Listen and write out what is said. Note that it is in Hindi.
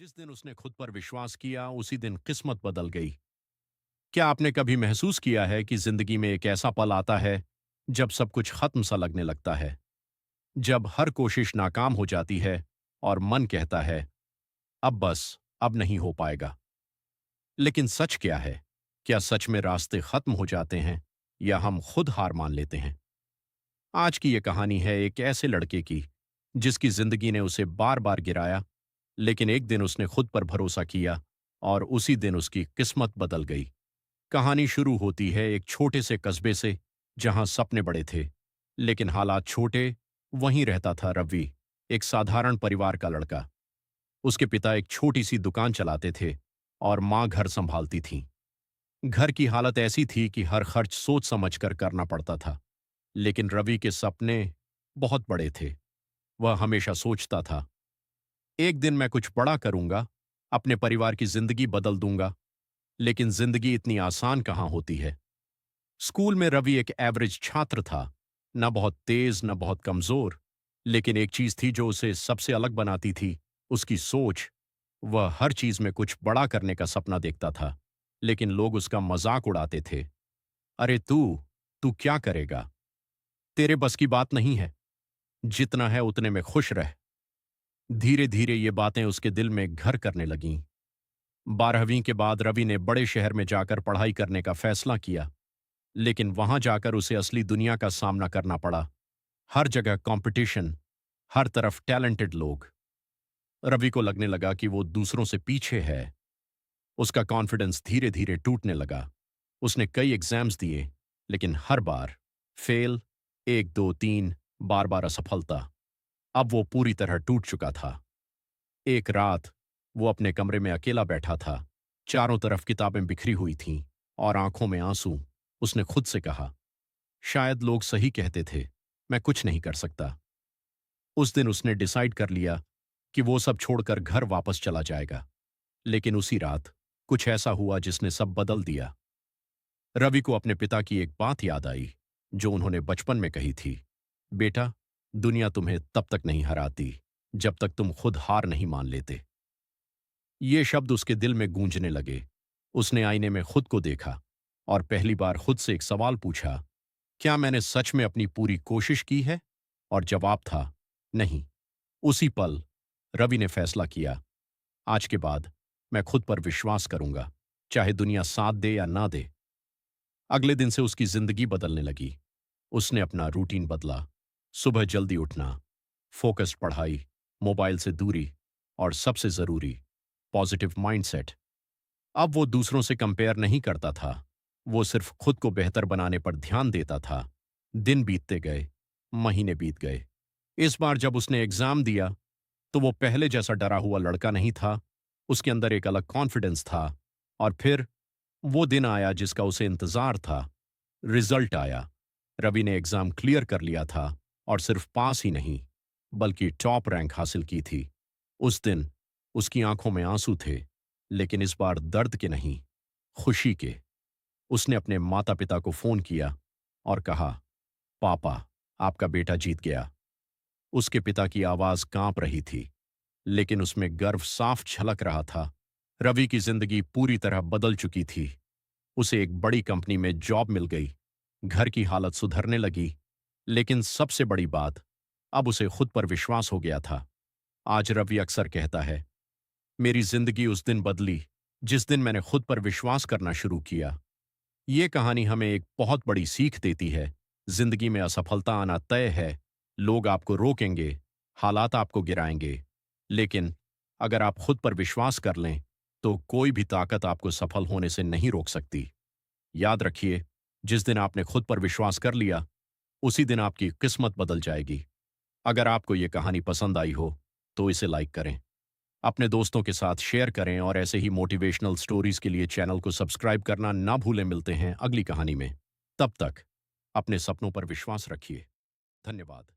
जिस दिन उसने खुद पर विश्वास किया उसी दिन किस्मत बदल गई। क्या आपने कभी महसूस किया है कि जिंदगी में एक ऐसा पल आता है जब सब कुछ खत्म सा लगने लगता है, जब हर कोशिश नाकाम हो जाती है और मन कहता है अब बस, अब नहीं हो पाएगा। लेकिन सच क्या है? क्या सच में रास्ते खत्म हो जाते हैं या हम खुद हार मान लेते हैं? आज की यह कहानी है एक ऐसे लड़के की जिसकी जिंदगी ने उसे बार बार गिराया, लेकिन एक दिन उसने खुद पर भरोसा किया और उसी दिन उसकी किस्मत बदल गई। कहानी शुरू होती है एक छोटे से कस्बे से जहां सपने बड़े थे, लेकिन हालात छोटे। वहीं रहता था रवि, एक साधारण परिवार का लड़का। उसके पिता एक छोटी सी दुकान चलाते थे और मां घर संभालती थी। घर की हालत ऐसी थी कि हर खर्च सोच समझ कर करना पड़ता था, लेकिन रवि के सपने बहुत बड़े थे। वह हमेशा सोचता था, एक दिन मैं कुछ बड़ा करूंगा, अपने परिवार की जिंदगी बदल दूंगा। लेकिन जिंदगी इतनी आसान कहाँ होती है। स्कूल में रवि एक एवरेज छात्र था, न बहुत तेज न बहुत कमजोर। लेकिन एक चीज थी जो उसे सबसे अलग बनाती थी, उसकी सोच। वह हर चीज में कुछ बड़ा करने का सपना देखता था, लेकिन लोग उसका मजाक उड़ाते थे। अरे तू तू क्या करेगा? तेरे बस की बात नहीं है। जितना है उतने में खुश रह। धीरे धीरे ये बातें उसके दिल में घर करने लगीं। 12वीं के बाद रवि ने बड़े शहर में जाकर पढ़ाई करने का फैसला किया, लेकिन वहां जाकर उसे असली दुनिया का सामना करना पड़ा। हर जगह कंपटीशन, हर तरफ टैलेंटेड लोग। रवि को लगने लगा कि वो दूसरों से पीछे है। उसका कॉन्फिडेंस धीरे धीरे टूटने लगा। उसने कई एग्जाम्स दिए, लेकिन हर बार फेल। एक दो तीन, बार बार असफलता। अब वो पूरी तरह टूट चुका था। एक रात वो अपने कमरे में अकेला बैठा था। चारों तरफ किताबें बिखरी हुई थीं और आंखों में आंसू। उसने खुद से कहा, शायद लोग सही कहते थे, मैं कुछ नहीं कर सकता। उस दिन उसने डिसाइड कर लिया कि वो सब छोड़कर घर वापस चला जाएगा। लेकिन उसी रात कुछ ऐसा हुआ जिसने सब बदल दिया। रवि को अपने पिता की एक बात याद आई जो उन्होंने बचपन में कही थी, बेटा, दुनिया तुम्हें तब तक नहीं हराती जब तक तुम खुद हार नहीं मान लेते। ये शब्द उसके दिल में गूंजने लगे। उसने आईने में खुद को देखा और पहली बार खुद से एक सवाल पूछा, क्या मैंने सच में अपनी पूरी कोशिश की है? और जवाब था, नहीं। उसी पल रवि ने फैसला किया, आज के बाद मैं खुद पर विश्वास करूंगा, चाहे दुनिया साथ दे या ना दे। अगले दिन से उसकी जिंदगी बदलने लगी। उसने अपना रूटीन बदला। सुबह जल्दी उठना, फोकस्ड पढ़ाई, मोबाइल से दूरी और सबसे जरूरी, पॉजिटिव माइंडसेट। अब वो दूसरों से कंपेयर नहीं करता था। वो सिर्फ खुद को बेहतर बनाने पर ध्यान देता था। दिन बीतते गए, महीने बीत गए। इस बार जब उसने एग्जाम दिया तो वो पहले जैसा डरा हुआ लड़का नहीं था। उसके अंदर एक अलग कॉन्फिडेंस था। और फिर वो दिन आया जिसका उसे इंतजार था। रिजल्ट आया। रवि ने एग्जाम क्लियर कर लिया था और सिर्फ पास ही नहीं, बल्कि टॉप रैंक हासिल की थी। उस दिन उसकी आंखों में आंसू थे, लेकिन इस बार दर्द के नहीं, खुशी के। उसने अपने माता पिता को फोन किया और कहा, पापा, आपका बेटा जीत गया। उसके पिता की आवाज कांप रही थी, लेकिन उसमें गर्व साफ झलक रहा था। रवि की जिंदगी पूरी तरह बदल चुकी थी। उसे एक बड़ी कंपनी में जॉब मिल गई। घर की हालत सुधरने लगी। लेकिन सबसे बड़ी बात, अब उसे खुद पर विश्वास हो गया था। आज रवि अक्सर कहता है, मेरी जिंदगी उस दिन बदली जिस दिन मैंने खुद पर विश्वास करना शुरू किया। ये कहानी हमें एक बहुत बड़ी सीख देती है। जिंदगी में असफलता आना तय है। लोग आपको रोकेंगे, हालात आपको गिराएंगे, लेकिन अगर आप खुद पर विश्वास कर लें तो कोई भी ताकत आपको सफल होने से नहीं रोक सकती। याद रखिए, जिस दिन आपने खुद पर विश्वास कर लिया उसी दिन आपकी किस्मत बदल जाएगी। अगर आपको ये कहानी पसंद आई हो तो इसे लाइक करें, अपने दोस्तों के साथ शेयर करें और ऐसे ही मोटिवेशनल स्टोरीज के लिए चैनल को सब्सक्राइब करना ना भूलें। मिलते हैं अगली कहानी में। तब तक अपने सपनों पर विश्वास रखिए। धन्यवाद।